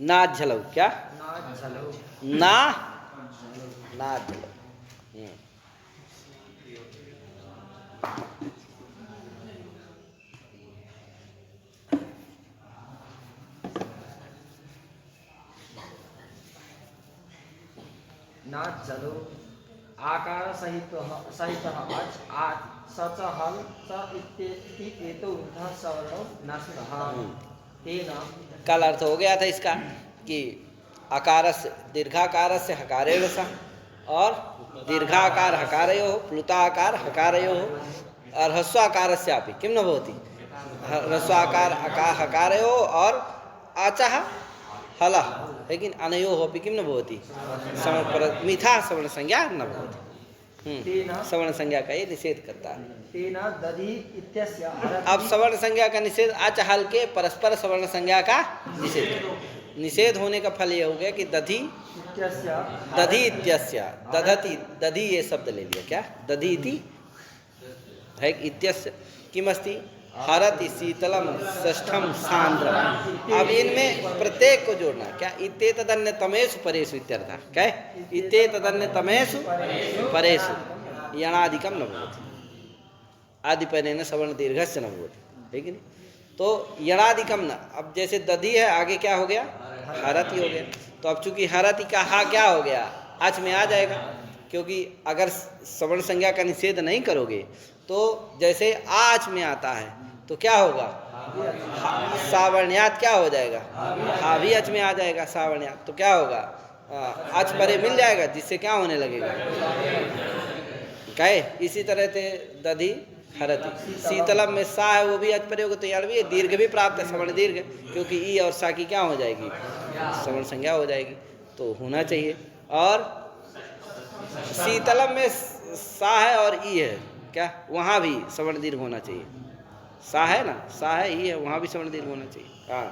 ना झलो क्या ना झलो ना ना झलो ना झलो आकार सहित सहित अच आच सच हल स इत्येति एतो ऊर्ध्व सवर्णो नष्टः तेन। कल अर्थ हो गया था इसका कि आकारस्य दीर्घाकारस्य हकारेण सह और दीर्घाकार हकारयोः प्लुताकार हकारयोः और ह्रस्वाकारस्यापि किं न भवति ह्रस्वाकार हकारयोः और आचः हलः लेकिन अनयोः अपि किं न भवति मिथा सवर्ण संज्ञा न भवति। सवर्ण संज्ञा का ये निषेध करता है। तेन दधि इत्यस्य अब सवर्ण संज्ञा का निषेध आच हल के परस्पर सवर्ण संज्ञा का निषेध निषेध होने का फल ये हो गया कि दधि इत्यस्य दधति दधि ये शब्द ले लिया क्या दधि इति है इत्यस्य किमस्ति हरति शीतलम षष्ठम सांद्रम। अब इनमें प्रत्येक को जोड़ना क्या इत्ते तदन्य तमेषु परेषु इत्यर्थ क्या इत्ते तदन्य तमेषु परेषु यणादिकम न भवति आदिपनेन सवर्ण दीर्घस्य न भवति है कि नहीं। तो यणादिकम न अब जैसे दधि है आगे क्या हो गया हरति हो गया। तो अब चूंकि हरति का हा क्या हो गया आच में आ जाएगा क्योंकि अगर सवर्ण संज्ञा का निषेध नहीं करोगे तो जैसे आच में आता है तो क्या होगा सावर्ण्यात क्या हो जाएगा हा भी अच में आ जाएगा सावर्ण्यात तो क्या होगा अच परे मिल जाएगा जिससे क्या होने लगेगा कहे। इसी तरह से दधि हरति शीतलम में सा है वो भी अच परे होगा तो यार भी दीर्घ भी प्राप्त है सवर्ण दीर्घ क्योंकि ई और सा की क्या हो जाएगी सवर्ण संज्ञा हो जाएगी तो होना चाहिए। और शीतलम में सा है और ई है क्या वहाँ भी सवर्ण दीर्घ होना चाहिए सा है ना सा है ई है वहाँ भी सवर्ण दीर्घ होना चाहिए। हाँ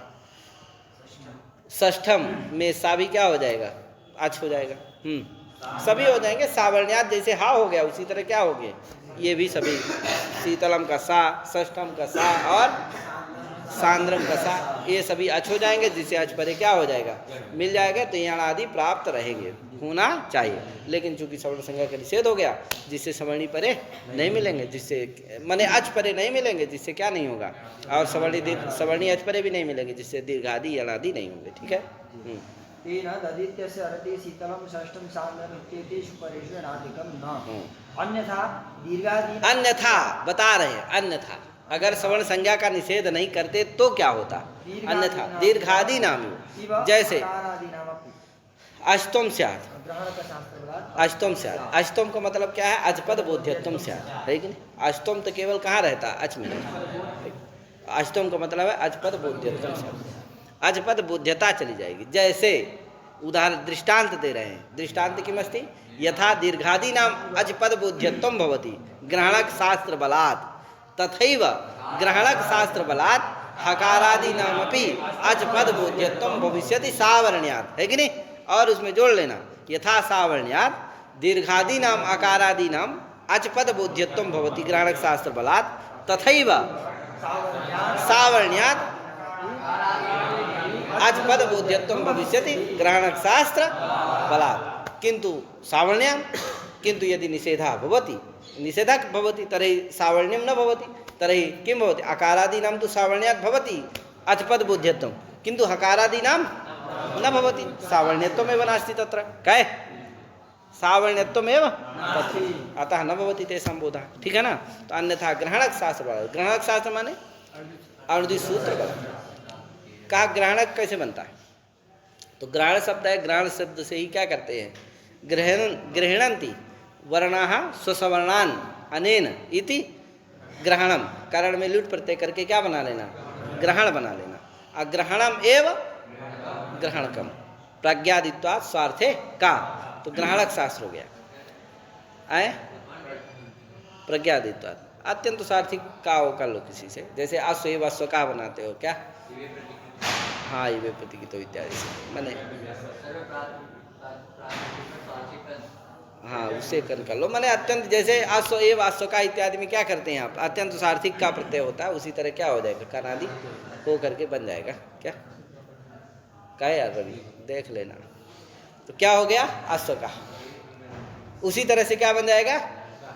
षष्ठम में सा भी क्या हो जाएगा अच हो जाएगा सभी हो जाएंगे सावर्ण्यात जैसे हा हो गया उसी तरह क्या हो गए ये भी सभी शीतलम का सा षष्ठम का सा और सांद्रम का सा ये सभी अच हो जाएंगे जिससे अच परे क्या हो जाएगा मिल जाएगा तो यण आदि प्राप्त रहेंगे होना चाहिए। लेकिन चूंकि सवर्ण संज्ञा का निषेध हो गया जिससे सवर्णी परे नहीं मिलेंगे जिससे माने अच परे नहीं मिलेंगे जिससे क्या नहीं होगा और सवर्णी अच परे भी नहीं मिलेंगे जिससे दीर्घादि यण आदि नहीं होंगे। ठीक है। तेन ददित्यस्य हरति शीतलम षष्ठम सांद्रम इत्येतेषु परेषु यणादिकम न अन्यथा दीर्घादि अन्यथा बता रहे हैं अन्यथा अगर सवर्ण संज्ञा का निषेध नहीं करते तो क्या होता अन्यथा दीर्घादि नाम जैसे अष्टम स्यात् अष्टम स्यात् अष्टम का मतलब क्या है अजपद बोध्यत्वम स्यात् है कि नहीं। अष्टम तो केवल कहाँ रहता है अच में रहता। अष्टम का मतलब है अजपद बोध्यत्वम स्यात् अजपद बोध्यता चली जाएगी। जैसे उदाहरण दृष्टांत दे रहे हैं दृष्टांत किमस्ति यथा दीर्घादि नाम अजपद बोध्यत्वम भवति ग्रहणक शास्त्र बलात् तथैव ग्रहणक शास्त्र बलात् हकारादि नामपि अजपद बोध्यत्वम भविष्यति सावर्ण्यात् है कि नहीं। और उसमें जोड़ लेना यथा सावर्ण्यात् दीर्घादि नाम अकारादि नाम अजपद बोध्यत्वम भवति ग्रहणक शास्त्र बलात् तथैव सावर्ण्यात् अजपद बोध्यत्वम भविष्यति ग्रहणक शास्त्र बलात् किंतु सावर्ण्याम् किंतु यदि निषेधा भवति निषेधक भवति तर्हि सावर्ण्यं न भवति तर्हि किं भवति अकारादीनां तु सावर्ण्यात् भवति अजपद बोध्यत्वं किंतु हकारादीनां न भवति सावर्ण्यत्वमेव नास्ति तत्र काय सावर्ण्यत्वमेव तत्र अतः न भवति तेषां बोधः। ठीक है ना। तो अन्यथा ग्रहणक शास्त्र माने अनुदित सूत्र बल कहा ग्रहणक कैसे बनता है तो ग्रहण शब्द है ग्रहण शब्द से ही क्या करते हैं गृह्णन्ति वर्णाः स्वसवर्णान् अनेन इति ग्रहणम कारण में लुट प्रत्यय करके क्या बना लेना ग्रहण बना लेना। अग्रहणम एव ग्रहणकम प्रज्ञादित्वात् स्वार्थे का तो ग्रहणक शास्त्र हो गया आए प्रज्ञादित्वात् अत्यंत सार्थिक का हो कर लो किसी से जैसे अश्व एव अश्व का बनाते हो क्या हाँ ये प्रतिकितो इत्यादि से मैंने हाँ उससे कर लो मैंने अत्यंत जैसे अश्व एव अश्व का इत्यादि में क्या करते हैं आप अत्यंत सार्थिक का प्रत्यय होता है उसी तरह क्या हो जाएगा कर्णादि हो करके बन जाएगा क्या कहे यार रवि देख लेना। तो क्या हो गया अश्व का। उसी तरह से क्या बन जाएगा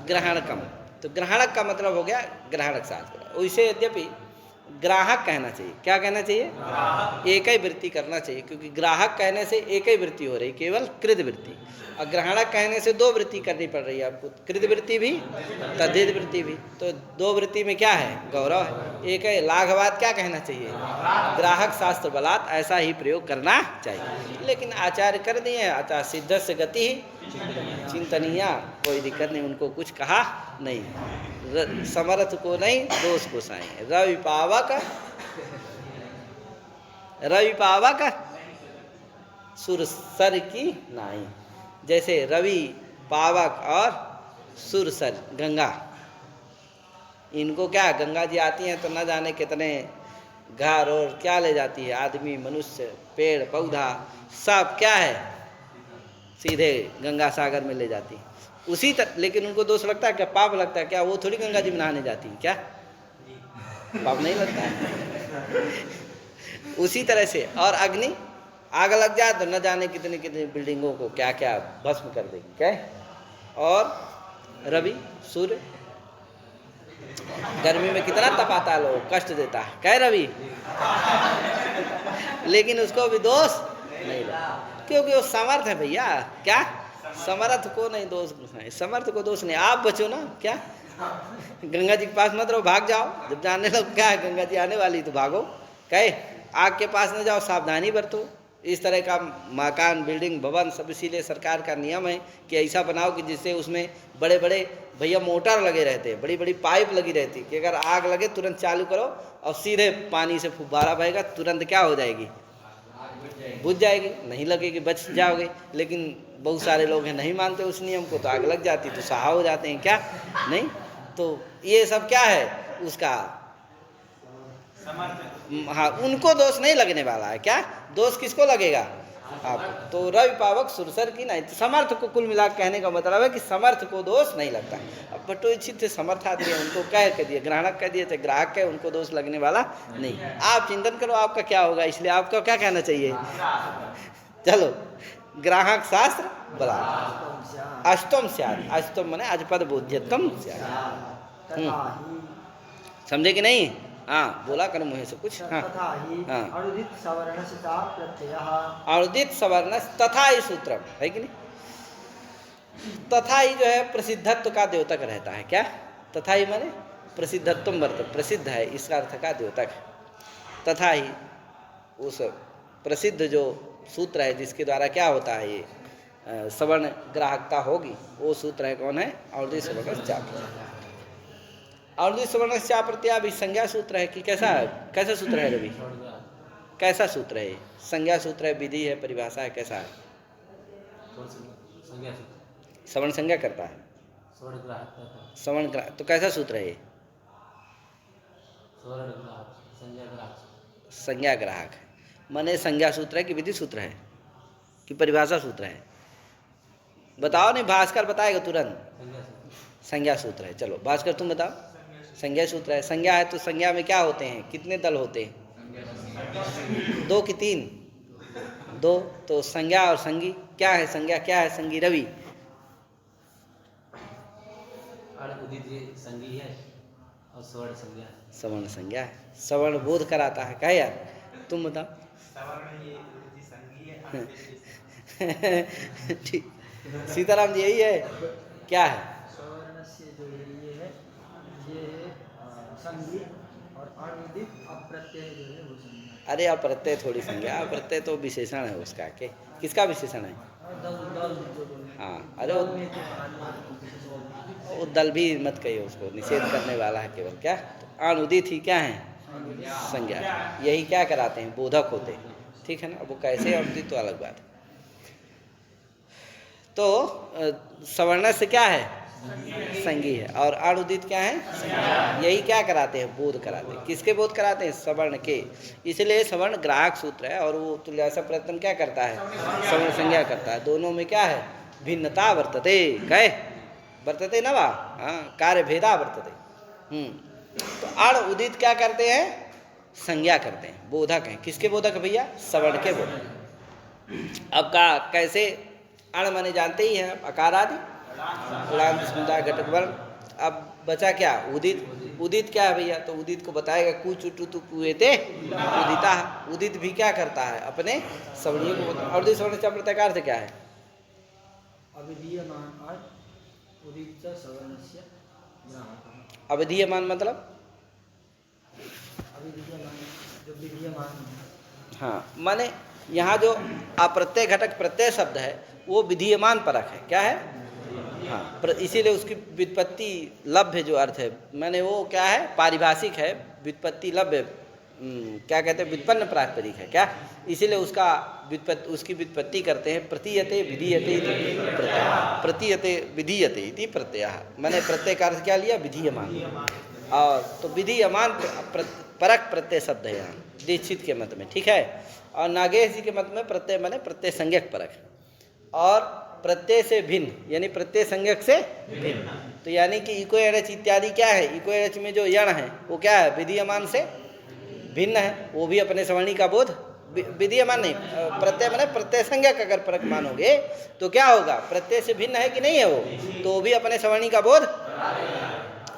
ग्रहणकम। तो ग्रहणक का मतलब हो गया ग्रहणक शास्त्र। वैसे यद्यपि ग्राहक कहना चाहिए, क्या कहना चाहिए, एक ही वृत्ति करना चाहिए, क्योंकि ग्राहक कहने से एक ही वृत्ति हो रही, केवल कृत वृत्ति। और ग्रहणक कहने से दो वृत्ति करनी पड़ रही है आपको, कृत वृत्ति भी तद्धित वृत्ति भी। तो दो वृत्ति में क्या है गौरव है, एक है लाघवात। क्या कहना चाहिए ग्राहक शास्त्र बलात्, ऐसा ही प्रयोग करना चाहिए। लेकिन आचार्य कर दिए, आचार्य सिद्ध से गति ही चिंतनीय, कोई दिक्कत नहीं, उनको कुछ कहा नहीं। समर्थ को नहीं दोष को साई। रवि पावक सुरसर की नाई। जैसे रवि पावक और सुरसर गंगा, इनको क्या गंगा जी आती हैं तो न जाने कितने घर और क्या ले जाती है, आदमी मनुष्य पेड़ पौधा सब क्या है सीधे गंगा सागर में ले जाती है। उसी तरह लेकिन उनको दोष लगता है क्या, पाप लगता है क्या, वो थोड़ी गंगा जी में नहाने जाती हैं क्या, पाप नहीं लगता है। उसी तरह से और अग्नि, आग लग जाए तो न जाने कितनी कितनी बिल्डिंगों को क्या क्या भस्म कर देगी क्या। और रवि सूर्य गर्मी में कितना तपाता है, लोग कष्ट देता है क्या रवि, लेकिन उसको भी दोष नहीं लगा क्योंकि वो समर्थ है भैया। क्या समर्थ को नहीं दोष नहीं, समर्थ को दोष नहीं। आप बचो ना क्या, गंगा जी के पास मत रहो, भाग जाओ। जब जाने लग क्या है गंगा जी आने वाली तो भागो, कहे आग के पास न जाओ, सावधानी बरतो। इस तरह का मकान बिल्डिंग भवन सब, इसीलिए सरकार का नियम है कि ऐसा बनाओ कि जिससे उसमें बड़े बड़े भैया मोटर लगे रहते हैं, बड़ी बड़ी पाइप लगी रहती है कि अगर आग लगे तुरंत चालू करो और सीधे पानी से फुब्बारा बहेगा, तुरंत क्या हो जाएगी बुझ जाएगी, नहीं लगेगी, बच जाओगे। लेकिन बहुत सारे लोग हैं नहीं मानते उस नियम को, तो आग लग जाती तो सहा हो जाते हैं क्या नहीं। तो ये सब क्या है उसका, हाँ उनको दोष नहीं लगने वाला है। क्या दोष किसको लगेगा आपको। तो रवि पावक सुरसर की नहीं, तो समर्थ को कुल मिला कहने का मतलब है कि समर्थ को दोष नहीं लगता। अब बटोचित थे समर्थ आदमी है, उनको कह दिए, ग्रहणक कह दिए थे, ग्राहक है, उनको दोष लगने वाला नहीं। आप चिंतन करो आपका क्या होगा, इसलिए आपका क्या कहना चाहिए। चलो ग्राहक शास्त्र बला अष्टम स्यात्, अष्टम माने अजपद बोध्यत्म स्यात्। समझे कि नहीं। हाँ बोला कर मुँह से कुछ। हाँ हाँ अनुदित सवर्ण से प्रत्ययः, अनुदित सवर्ण तथा ही सूत्र है कि नहीं। तथा ही जो है प्रसिद्धत्व का द्योतक रहता है। क्या तथा ही माने प्रसिद्धत्व वर्त, प्रसिद्ध है इसका अर्थ का द्योतक। तथा ही उस प्रसिद्ध जो सूत्र है जिसके द्वारा क्या होता है ये सवर्ण ग्राहकता होगी, वो सूत्र है कौन है अनुदित सवर्ण चाप। अनुदित सवर्ण चाप प्रत्यय भी संज्ञा सूत्र है कि कैसा सूत्र है रवि, कैसा सूत्र है, संज्ञा सूत्र है, विधि है, परिभाषा है, कैसा है। सवर्ण संज्ञा करता है, सवर्ण ग्राहक, तो कैसा सूत्र है ये संज्ञा ग्राहक है। माने संज्ञा सूत्र है कि विधि सूत्र है कि परिभाषा सूत्र है, बताओ। नहीं भास्कर बताएगा तुरंत। संज्ञा सूत्र है। चलो भास्कर तुम बताओ। संज्ञा सूत्र है। संज्ञा है तो संज्ञा में क्या होते हैं, कितने दल होते हैं, दो कि तीन, दो। तो संज्ञा और संगी क्या है, संज्ञा क्या है संगी रवि। संगी है और स्वर्ण संज्ञा, सवर्ण संज्ञा है, सवर्ण बोध कराता है। क्या यार तुम बताओ। ठीक सीताराम जी यही है। क्या है स्वर्ण से जो ये है संगी, और अनुदित अप्रत्यय जो है वो संज्ञा। अरे अप्रत्यय थोड़ी संज्ञा, अप्रत्यय तो विशेषण है उसका। के किसका विशेषण है। हाँ अरे वो दल भी मत कहिए उसको, निषेध करने वाला है केवल। क्या तो अनुदित ही क्या है संज्ञा, यही क्या कराते हैं बोधक होते हैं। ठीक है ना। अब वो कैसे अनुदित तो अलग बात है। तो सवर्ण से क्या है संगी है, और अनुदित क्या है, यही क्या कराते हैं बोध कराते हैं। किसके बोध कराते हैं सवर्ण के, इसलिए सवर्ण ग्राहक सूत्र है। और वो तुल्यासा प्रयत्न क्या करता है सवर्ण संज्ञा करता है। दोनों में क्या है भिन्नता वर्तते, कहे वर्तते न वा, हाँ कार्य भेदा वर्तते। तो अण उदित क्या करते हैं संज्ञा करते हैं, बोधक हैं। किसके बोधक भैया? सवर्ण के बोधक। अब का कैसे? अण माने जानते ही हैं आप, अकार आदि, उड़ान स्मृता घटक वर्ण। अब बचा क्या? उदित। उदित क्या है भैया? तो उदित को बताएगा कुच उटु कुएते उदिता। उदित भी क्या करता है? अपने सवर्णीय को बताता। और सवर्ण से प्रत्याकार से क्या है? अविधीयमान अर्थ उदित सवर्णस्य ग्राहकः। अविधीयमान मतलब? अविधीयमान जो विधीयमान है। हाँ, माने यहाँ जो अप्रत्यय घटक प्रत्यय शब्द है वो विधीयमान परक है। क्या है? हाँ, इसीलिए उसकी व्युत्पत्ति लभ्य जो अर्थ है, माने वो क्या है? पारिभाषिक है, व्युत्पत्ति लभ्य, क्या कहते हैं? व्युत्पन्न प्रातिपदिक है। क्या? इसीलिए उसकी व्युत्पत्ति करते हैं प्रतीयते विधीयते इति प्रत्यय। प्रतीयते विधीयते इति प्रत्यय, माने प्रत्यय का अर्थ क्या लिया? विधीयमान। और तो विधीयमान परक प्रत्यय शब्द है यहाँ दीक्षित के मत में, ठीक है। और नागेश जी के मत में प्रत्यय माने प्रत्यय संज्ञक परक है, और प्रत्यय से भिन्न यानी प्रत्यय संज्ञक से भिन्न। तो यानी कि इको एरच इत्यादि क्या है? इको एरच में जो यण है वो क्या है? विधीयमान से भिन्न है। वो भी अपने सवर्णी का बोध, विधीयमान नहीं, प्रत्यय माने प्रत्यय संज्ञक अगर परक मानोगे तो क्या होगा? प्रत्यय से भिन्न है कि नहीं है वो, तो वो भी अपने सवर्णी का बोध।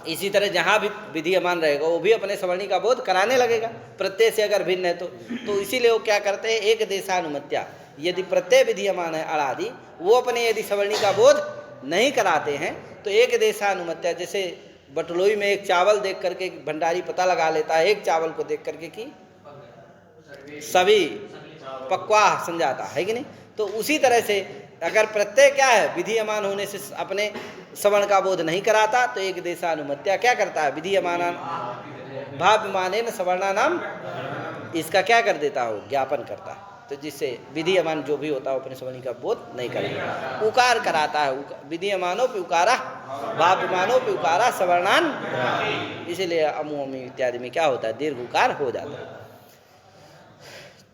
इसी तरह जहाँ भी विधीयमान रहेगा वो भी अपने सवर्णी का बोध कराने लगेगा, प्रत्यय से अगर भिन्न है तो इसीलिए वो क्या करते हैं? एक देशानुमत्या। यदि प्रत्यय विधीयमान है अड़ादि, वो अपने यदि सवर्णी का बोध नहीं कराते हैं तो एक देशानुमत्या। जैसे बटलोई में एक चावल देख करके भंडारी पता लगा लेता है एक चावल को देख करके कि सभी पक्वा समझाता है कि नहीं? तो उसी तरह से अगर प्रत्यय क्या है? विधीयमान होने से अपने सवर्ण का बोध नहीं कराता तो एक देशानुमत्या क्या करता है? विधीयमान भाव्यमानेन सवर्णानाम, इसका क्या कर देता हो? ज्ञापन करता है। तो जिससे विधीयमान जो भी होता है अपने सवर्णी का बोध नहीं करेगा, उकार कराता है। विधीयमानो पे उकारा, भाव्यमानो पे उकारा सवर्णान, इसीलिए अमु अमी इत्यादि में क्या होता है? दीर्घ उकार हो जाता है।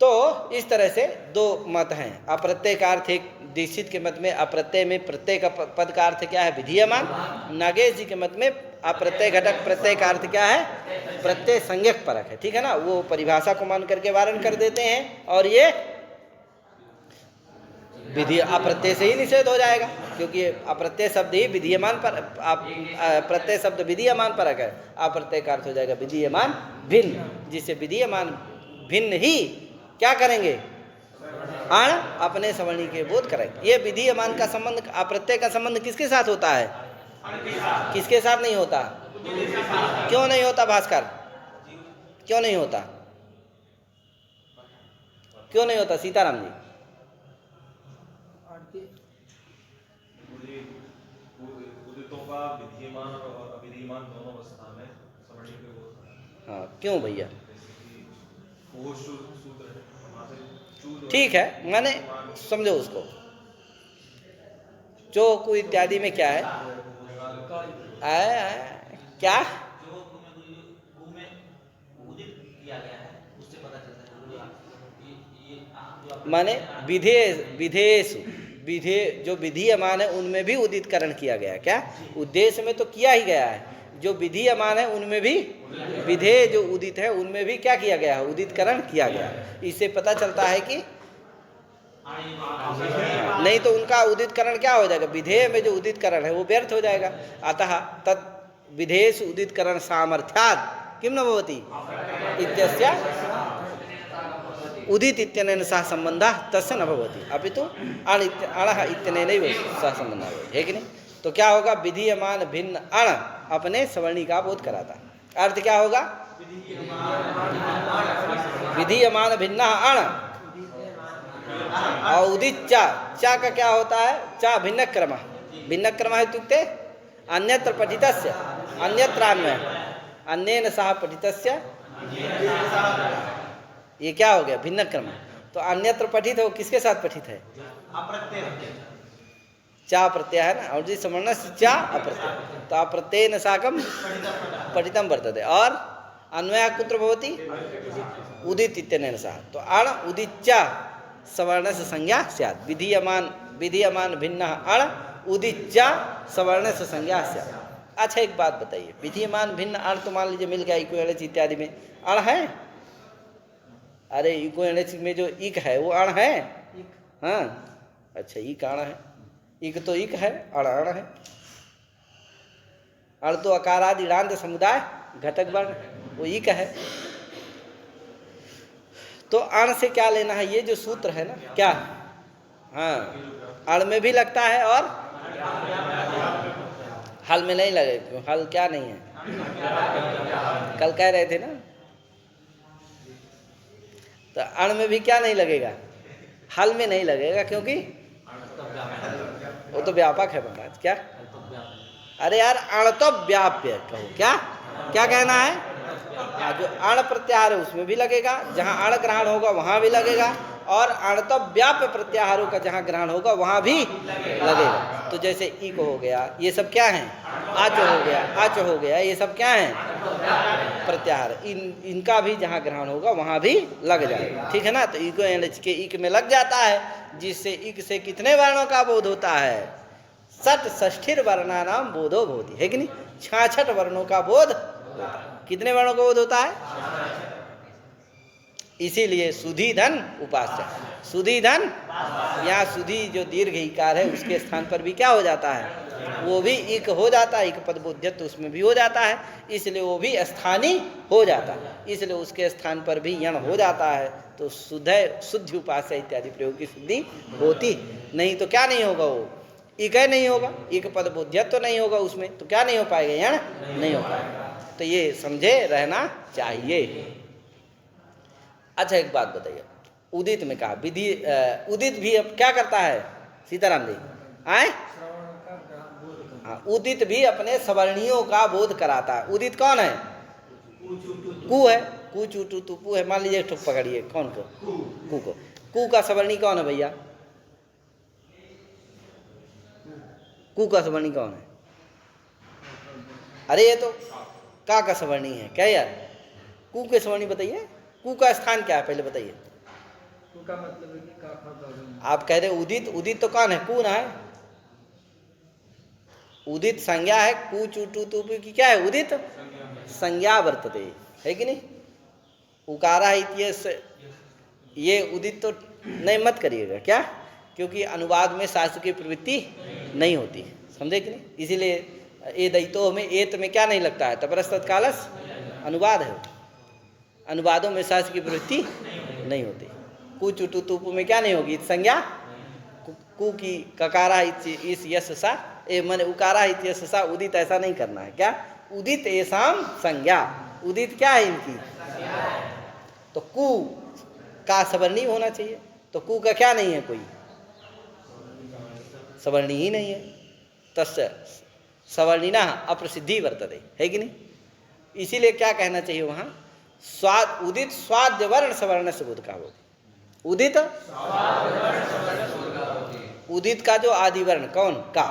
तो इस तरह से दो मत हैं। अप्रत्यय का अर्थ एक दीक्षित के मत में अप्रत्यय में प्रत्यय का पद का अर्थ क्या है? विधीयमान। नागेश जी के मत में अप्रत्यय घटक प्रत्यय का अर्थ क्या है? प्रत्यय संज्ञक परक है, ठीक है ना। वो परिभाषा को मान करके वारण कर देते हैं और ये विधि अप्रत्यय से ही निषेध हो जाएगा, क्योंकि अप्रत्यय शब्द ही विधीयमान पर, प्रत्यय शब्द विधीयमान परक है, अप्रत्यय का अर्थ हो जाएगा विधीयमान भिन्न, जिससे विधीयमान भिन्न ही क्या करेंगे? अण अपने सवर्णी के बोध करेंगे। ये विधीयमान का संबंध, अप्रत्यय का संबंध किसके साथ होता है? किसके साथ नहीं होता? क्यों नहीं होता भास्कर? क्यों नहीं होता? क्यों नहीं होता सीताराम जी? हाँ, क्यों भैया? ठीक है, माने समझो उसको। चोकु इत्यादि में क्या है? क्या माने विधेयेषु, विधेय जो विधीयमान है उनमें भी उदितकरण किया गया है। क्या उद्देश्य में तो किया ही गया है, जो विधीयमान है उनमें भी विधेय जो उदित है उनमें भी क्या किया गया है? उदितकरण किया गया है। इससे पता चलता है कि नहीं तो उनका उदितकरण क्या हो जाएगा? विधेय में जो उदितकरण है वो व्यर्थ हो जाएगा। अतः तत् विधेयेषु उदितकरण सामर्थ्यात् किम न भवति इत्यस्य उदित इत्यनेन सह संबंधः तस्य न भवति अपितु अणः इत्यनेनैव सह संबंधः भवति, है कि नहीं? तो क्या होगा? विधीयमान भिन्न अण अपने सवर्णी का बोध कराता। अर्थ क्या होगा? विधीयमान भिन्न अण और उदित चा का क्या होता है? चा भिन्न क्रम, भिन्न क्रम है इत्युक्ते अन्यत्र पठितस्य, अन्यत्र अन्वय, अन्येन सह पठितस्य, ये क्या हो गया? भिन्न क्रम। तो अन्यत्र पठित हो किसके साथ पठित है? चा प्रत्यय है ना, और जिस समर्ण चा अप्रत्यय, तो अप्रत्ययेन साकं पठितं वर्तते। और अन्वय कुत्र भवति? उदित इत्यनेन सह। तो अण उदित चा सवर्ण से संज्ञा स्यात्। विधीयमान भिन्न अण उदित चा सवर्ण से संज्ञा स्यात्। अच्छा एक बात बताइए, विधीयमान भिन्न अण तो मान लीजिए मिल गया इक्वेलेंस इत्यादि में, अण है? अरे इको एणच में जो इक है वो अण है। इक हाँ, अच्छा इक अण है, इक तो इक है, अण अण है। अण तो अकारादि ईणांत समुदाय घटक वर्ण, वो इक है। तो अण से क्या लेना है, ये जो सूत्र है ना, क्या, हाँ, अण में भी लगता है और हल में नहीं लगे, क्यों, हल क्या नहीं है, कल कह रहे थे ना। तो अण में भी क्या नहीं लगेगा, हल में नहीं लगेगा, क्योंकि वो तो व्यापक है महाराज। क्या, अरे यार अण तो व्याप्य कहो, क्या क्या कहना है, जो अण प्रत्याहार है उसमें भी लगेगा, जहां अण ग्रहण होगा वहां भी लगेगा, और अणत व्याप्य प्रत्याहारों का जहां ग्रहण होगा वहां भी लगेगा। तो जैसे इक हो गया, ये सब क्या है, आच हो गया, आच हो गया, ये सब क्या है, प्रत्याहार। इनका भी जहां ग्रहण होगा वहां भी लग जाएगा, ठीक है ना। तो इको एणच के इक में लग जाता है, जिससे इक से कितने वर्णों का बोध होता है, सट षष्ठिर वर्णानाम बोधो भवति, है कि नहीं, 66 वर्णों का बोध होता है। कितने वर्णों का बोध होता है, इसीलिए सुधी धन उपास्य, सुधी धन, यहाँ सुधी जो दीर्घ इकार है उसके स्थान पर भी क्या हो जाता है, वो भी इक हो जाता है, इक पद बोध्यत्व उसमें भी हो जाता है, इसलिए वो भी स्थानीय हो जाता है, इसलिए उसके स्थान पर भी यण हो जाता है। तो शुद्ध उपास्य इत्यादि प्रयोग की शुद्धि होती, नहीं तो क्या नहीं होगा, वो इक नहीं होगा, इक पद बोध्यत्व नहीं होगा उसमें, तो क्या नहीं हो पाएगा, यण नहीं हो पाएगा। तो ये समझे रहना चाहिए। अच्छा एक बात बताइए, उदित में कहा विधि, उदित भी अब क्या करता है सीताराम जी, आए, हाँ, उदित भी अपने सवर्णियों का बोध कराता है। उदित कौन है, कु है, कु चू टू तू पू है, मान लीजिए ठुक पकड़िए, कौन को, कु को, कु का सवर्णी कौन है भैया, कु का सवर्णी कौन है, अरे ये तो का सवर्णी है क्या यार, कु के सवर्णी बताइए, कु का स्थान क्या है पहले बताइए। कु का मतलब है कि का खा का, आप कह रहे उदित, उदित तो कौन है, कु ना है, उदित संज्ञा है, कु चू टू तू की क्या है, उदित संज्ञा वर्तते, है कि नहीं, उकारा इत्यस्य, ये उदित तो नहीं मत करिएगा, क्या, क्योंकि अनुवाद में शास्त्र की प्रवृत्ति नहीं होती, समझे कि नहीं, इसीलिए ए दैतो में एत में क्या नहीं लगता है, तपरस तत्कालस अनुवाद है, अनुवादों में शास्त्र की प्रवृत्ति नहीं होती। कु चुटु तुपु में क्या नहीं होगी, संज्ञा, कु की ककारा इस यश सा, ए मन उकारा इत्यस सा, उदित ऐसा नहीं करना है, क्या, उदित एसाम संज्ञा, उदित क्या है इनकी, तो कु का सवर्णी होना चाहिए, तो कु का क्या नहीं है, कोई सवर्णी ही नहीं है, तस्य सवर्णिना अप्रसिद्धि वर्तते, है कि नहीं। इसीलिए क्या कहना चाहिए वहां, स्वाद उदित स्वाद्य वर्ण सवर्ण से बोध का बोध, उदित उदित का जो आदि वर्ण कौन, का,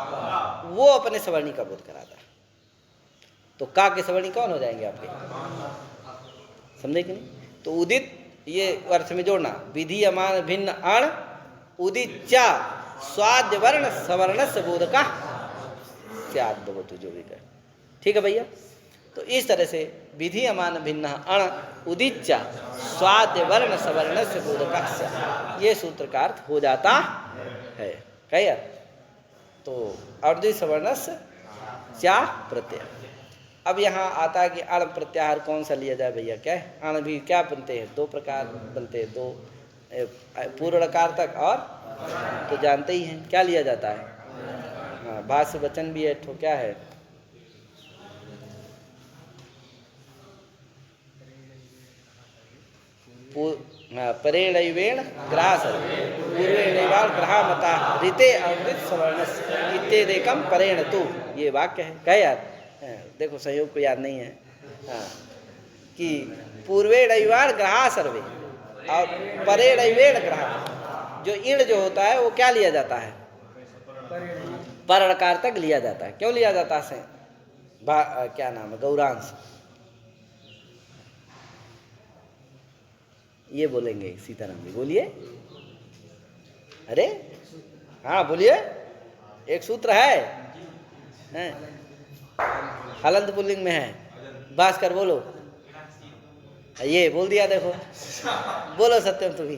वो अपने सवर्णी का बोध कराता है। तो का के सवर्णी कौन हो जाएंगे आपके, समझे कि नहीं। तो उदित ये अर्थ में जोड़ना, विधि अमान भिन्न अण उदित चा स्वाद्य वर्ण सवर्ण से बोध का भवतु, जो भी कहे, ठीक है भैया। तो इस तरह से विधि अमान भिन्न अण उदिच्चा स्वाद्य वर्ण सवर्ण से बोधक, ये सूत्र का अर्थ हो जाता है, कहिए। तो अर्ध सवर्ण से चा प्रत्यय। अब यहाँ आता है कि अण प्रत्याहार कौन सा लिया जाए भैया, क्या है, अण भी क्या बनते हैं, दो प्रकार बनते हैं, दो पूर्वकार तक, और तो जानते ही हैं क्या लिया जाता है, हाँ, भाष्य वचन भी है, तो क्या है, परेणैवेण ग्रासर पूर्वेणैवाल ग्रहामता ऋते अमृत सवर्णस्य इत्येदेकम परेण तु, ये वाक्य है, कह यार, देखो संयोग को याद नहीं है, हाँ, कि पूर्वेणैवाल ग्रहा सर्वे और परेणैवेण ग्रहा, जो ईण जो होता है वो क्या लिया जाता है, परकार तक लिया जाता है, क्यों लिया जाता है, क्या नाम है, गौरांश, ये बोलेंगे सीताराम जी, बोलिए, अरे हाँ बोलिए, एक सूत्र है, हलंत पुल्लिंग में है, भास्कर बोलो, ये बोल दिया, देखो बोलो सत्यम तुम्ही,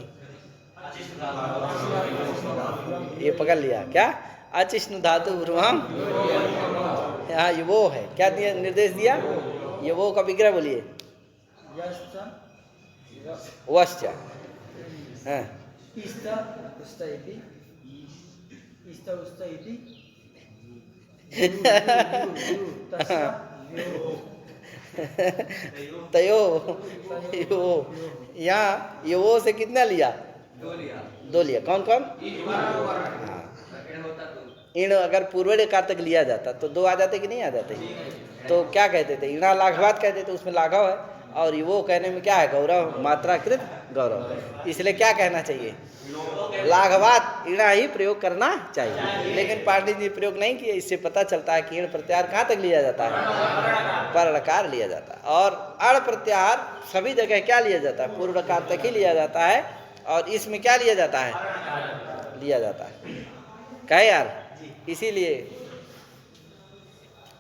ये पकड़ लिया क्या? अचिष्णु धातु ब्रुवम, हाँ ये वो है, क्या दिया निर्देश दिया? ये वो का विग्रह बोलिए, वश्च, हाँ तयो यो, यहाँ ये वो से कितना लिया? दो लिया। कौन कौन? हाँ, इण अगर पूर्वकार तक लिया जाता तो दो आ जाते कि नहीं आ जाते? तो क्या कहते थे? इणा लाघवात कहते थे, उसमें लाघव है, और वो कहने में क्या है? गौरव, मात्राकृत गौरव। इसलिए क्या कहना चाहिए? लाघवात इणा ही प्रयोग करना चाहिए, लेकिन पांडित जी प्रयोग नहीं किए। इससे पता चलता है कि इण प्रत्याहार कहाँ तक लिया जाता है? परकार लिया जाता है। और अण प्रत्याहार सभी जगह क्या लिया जाता है? पूर्वकार तक ही लिया जाता है। और इसमें क्या लिया जाता है? लिया जाता है, कहे यार। इसीलिए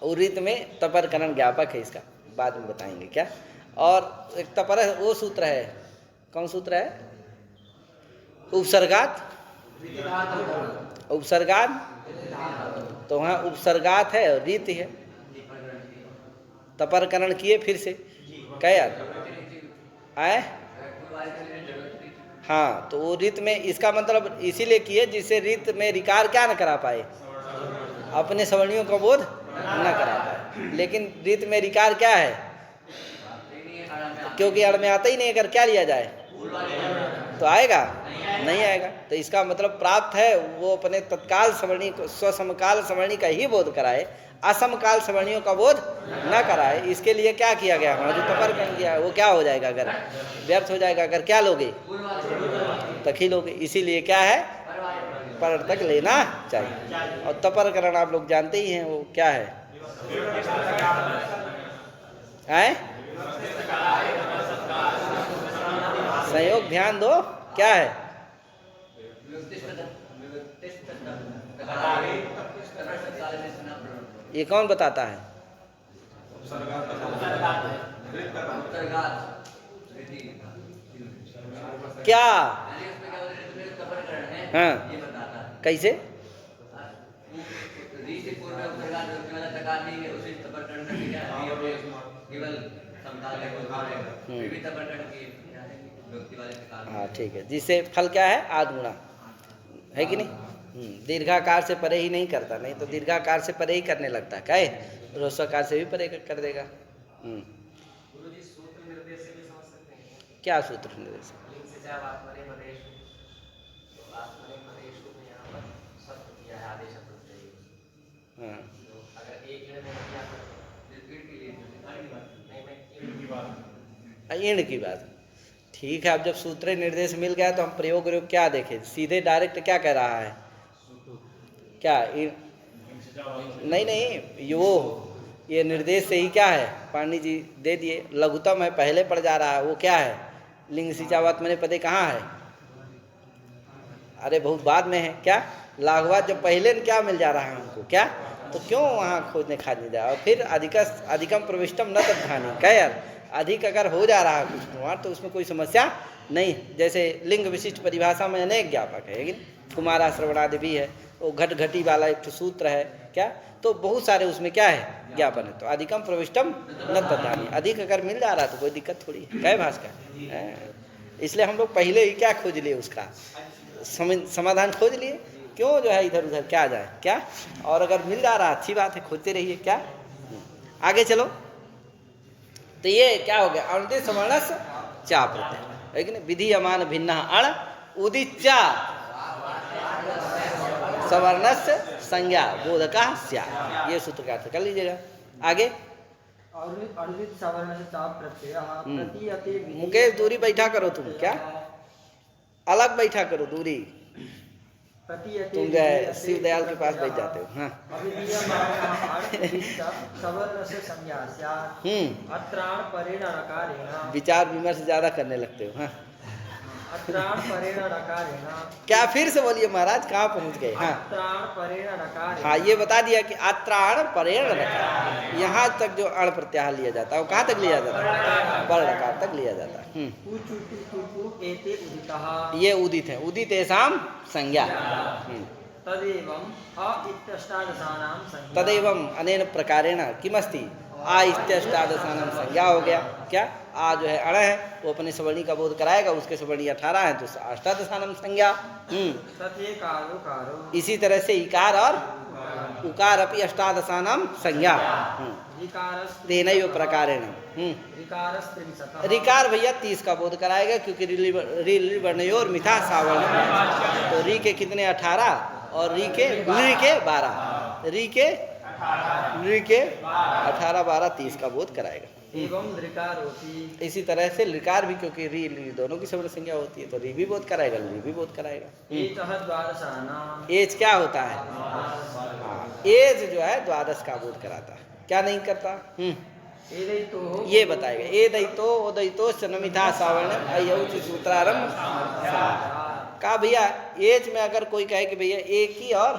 उरित में तपरकरण ज्ञापक है, इसका बाद में बताएंगे क्या। और एक तपर वो सूत्र है, कौन सूत्र है? उपसर्गात, उपसर्गात, तो वहाँ उपसर्गात है और रीत है। तपरकरण किए फिर से, कहे यार आए। हाँ, तो वो रीत में, इसका मतलब इसीलिए किए जिससे रीत में रिकार क्या न करा पाए? अपने सवर्णियों का बोध न करा पाए। लेकिन रीत में रिकार क्या है? क्योंकि अड़ में आता ही नहीं, अगर क्या लिया जाए तो आएगा नहीं आएगा। तो इसका मतलब प्राप्त है वो अपने तत्काल सवर्णी को, स्वसमकाल सवर्णी का ही बोध कराए, असमकाल सवर्णियों का बोध न कराए। इसके लिए क्या किया गया? वहाँ जो तपरकरण किया वो क्या हो जाएगा? अगर व्यर्थ हो जाएगा। अगर क्या लोगे? तक ही लोगे। इसीलिए क्या है? पर तक लेना चाहिए। और तपरकरण आप लोग जानते ही हैं, वो क्या है? संयोग, ध्यान दो, क्या है? ये कौन बताता है? क्या? हाँ, कैसे? हाँ ठीक है, जिससे फल क्या है? आदगुणा है कि नहीं? दीर्घाकार से परे ही नहीं करता, नहीं तो दीर्घाकार से परे ही करने लगता है। कहे ह्रस्वकार से भी परे कर देगा। क्या सूत्र निर्देश? ईण की बात ठीक है। अब जब सूत्र निर्देश मिल गया तो हम प्रयोग क्या देखें? सीधे डायरेक्ट क्या कह रहा है? क्या नहीं नहीं, ये निर्देश से ही क्या है? पाणी जी दे दिए, लघुतम है, पहले पड़ जा रहा है। वो क्या है? लिंग सिंचावत मैंने पदे कहाँ है? अरे बहुत बाद में है। क्या लाघवात जब पहले क्या मिल जा रहा है हमको? क्या तो क्यों वहाँ खोजने खाने जाए? और फिर अधिकम प्रविष्टम न तत्थानी, क्या यार? अधिक अगर हो जा रहा है कुछ वहाँ तो उसमें कोई समस्या नहीं। जैसे लिंग विशिष्ट परिभाषा में अनेक ज्ञापक है, लेकिन कुमारा श्रवणादि भी है, वो घट घटी वाला एक सूत्र है। क्या तो बहुत सारे उसमें क्या है? ज्ञापन है। तो अधिकम प्रविष्टम न तत्थानी, अधिक अगर मिल जा रहा तो कोई दिक्कत थोड़ी है। क्या भास्कर? इसलिए हम लोग पहले ही क्या खोज लिए? उसका समाधान खोज लिए। क्यों जो है इधर उधर क्या जाए? क्या और अगर मिल जा रहा अच्छी बात है, खोजते रहिए। क्या आगे चलो। तो ये क्या हो गया? अणुदे सवर्णस चा प्रत्यय, लेकिन विधि अमान भिन्न अण उदिचा सवर्णस संज्ञा बोधका स्या। ये सूत्र का अर्थ कर लीजिएगा। आगे मुकेश दूरी बैठा करो तुम, क्या अलग बैठा करो दूरी। तुम गए शिव दयाल के पास बैठ जाते हो। हाँ विचार विमर्श ज्यादा करने लगते हो। हाँ अत्राण परेण णकारेण क्या फिर से बोलिए महाराज, कहाँ पहुंच गए? हाँ अत्राण परेण णकारेण हाँ, ये बता दिया कि अत्राण परेण रकार, यहाँ तक जो अण प्रत्याहार लिया जाता है वो कहाँ तक लिया जाता है? पर रकार तक लिया जाता है। उचुटुटुपु एते उदितः ये उदित है, उदित एसाम संज्ञा। तदेवं अ इत्यष्टादशानां संज्ञा तदेवं अनेन प्रकारेण किमस्ति आ इत्यष्टादशानां संज्ञा हो गया। क्या आ जो है अण है वो अपने सवर्णी का बोध कराएगा, उसके सवर्णी 18 है तो अष्टादशानां संज्ञा। तथेकारो कारो इसी तरह से इकार और उकार अपि अष्टादशानां संज्ञा। तेनैव प्रकारेण। ऋकारस्त्रिंशतः रिकार भैया 30 का बोध कराएगा, क्योंकि री वर्णयोर मिथा सावर्ण, तो री के कितने 18 और री के 12, री के 18 12 30 का बोध कराएगा। एवं ऋकारोति इसी तरह से लिकार भी, क्योंकि री दोनों की सवर्ण संज्ञा होती है तो री भी बोध कराएगा, ली भी बोध कराएगा। एतः द्वादशानां एज क्या होता है? हाँ, एज जो है 12 का बोध कराता है, क्या नहीं करता? एदैतो ये बताएगा। ए दैतो ओ दैतो सनमिथा सावर्ण अयौच सूत्रारंभ। कहा भैया एज में अगर कोई कहे कि भैया ए की और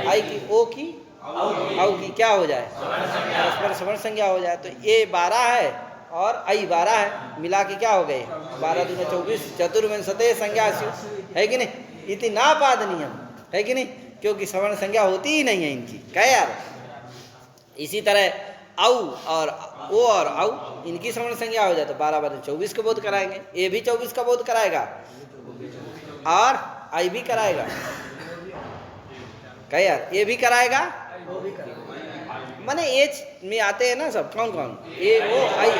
आई की, ओ की औ की क्या हो जाए? परस्पर सवर्ण संज्ञा हो जाए। तो ए 12 है और आई 12 है, मिला के क्या हो गए? 12 दूना 24, चतुर्विंशते संज्ञा है कि नहीं? इति नापादनीयम है कि नहीं? क्योंकि सवर्ण संज्ञा होती ही नहीं है इनकी। क्या यार? इसी तरह औ और ओ और औ इनकी सवर्ण संज्ञा हो जाए तो 12 12 24 का बोध कराएंगे। ए भी 24 का बोध कराएगा और आई भी कराएगा। क्या यार? ए भी कराएगा, माने एज में आते हैं ना सब, कौन कौन? ए ओ आई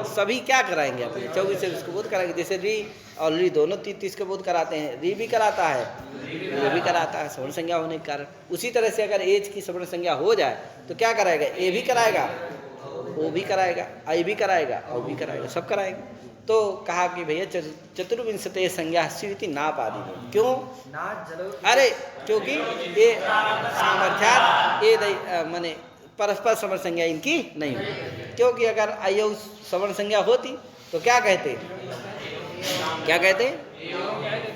सभी क्या कराएंगे? अपने 24 से उसको बोध कराएंगे। जैसे री और री दोनों 30 का बोध कराते हैं, री भी कराता है, ये भी कराता है सवर्ण संज्ञा होने के कारण। उसी तरह से अगर एज की सवर्ण संज्ञा हो जाए तो क्या कराएगा? ए भी कराएगा, ओ भी कराएगा, आई भी कराएगा, औ भी कराएगा, सब कराएंगे। तो कहा कि भैया चतुर्विंशते संज्ञा स्वीति नापादी। क्यों? अरे क्योंकि ये सामर्थ्यात ये माने परस्पर सवर्ण संज्ञा इनकी नहीं होती। क्योंकि अगर आयु सवर्ण संज्ञा होती तो क्या कहते? क्या कहते?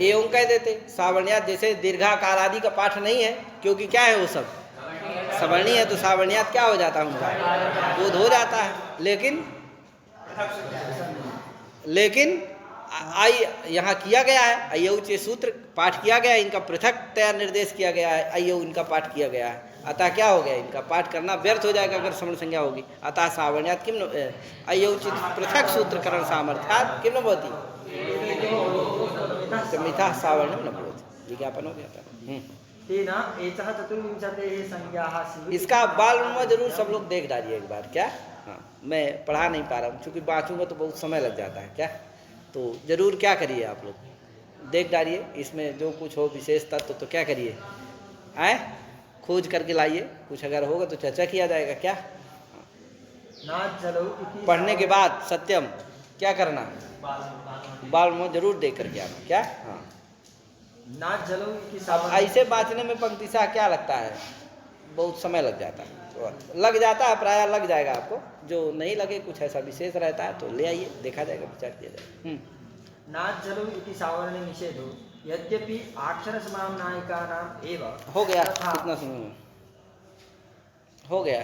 एवं कह देते। सावर्ण्यात जैसे दीर्घाकार आदि का पाठ नहीं है, क्योंकि क्या है वो सब सवर्णी है, तो सावर्ण्यात क्या हो जाता है? उनका बोध हो जाता है। लेकिन आई यहाँ किया गया है, अय्यौ चे सूत्र पाठ किया गया है, इनका पृथक तया निर्देश किया गया है, अय्यौ इनका पाठ किया गया है। अतः क्या हो गया? इनका पाठ करना व्यर्थ हो जाएगा अगर सवर्ण संज्ञा होगी। अतः सावर्ण्यात किम अय्यौचित पृथक सूत्रकरण सामर्थ्यात किम न भवति? मिथा सावर्ण्यम न भवति। विज्ञापन हो गया था। इसका बाल में जरूर सब लोग देख डालिए एक बार। क्या? हाँ, मैं पढ़ा नहीं पा रहा हूँ क्योंकि बाँचूंगा तो बहुत समय लग जाता है। क्या? तो जरूर क्या करिए आप लोग, देख डालिए इसमें जो कुछ हो विशेष तत्व, तो क्या करिए? आए खोज करके लाइए, कुछ अगर होगा तो चर्चा किया जाएगा। क्या? पढ़ने के बाद सत्यम क्या करना? बाल में जरूर देख करके आना। क्या? हाँ, अब ऐसे बाँचने में पंक्ति सा क्या लगता है? बहुत समय लग जाता है। लग जाता है, प्रायः लग जाएगा आपको। जो नहीं लगे, कुछ ऐसा विशेष रहता है तो ले आइए, देखा जाएगा, विचार किया जाएगा। नाज्जलो इति सावर्ण निषेधो यद्यपि अक्षर समानायिकानाम एव हो गया। कितना समय हो गया?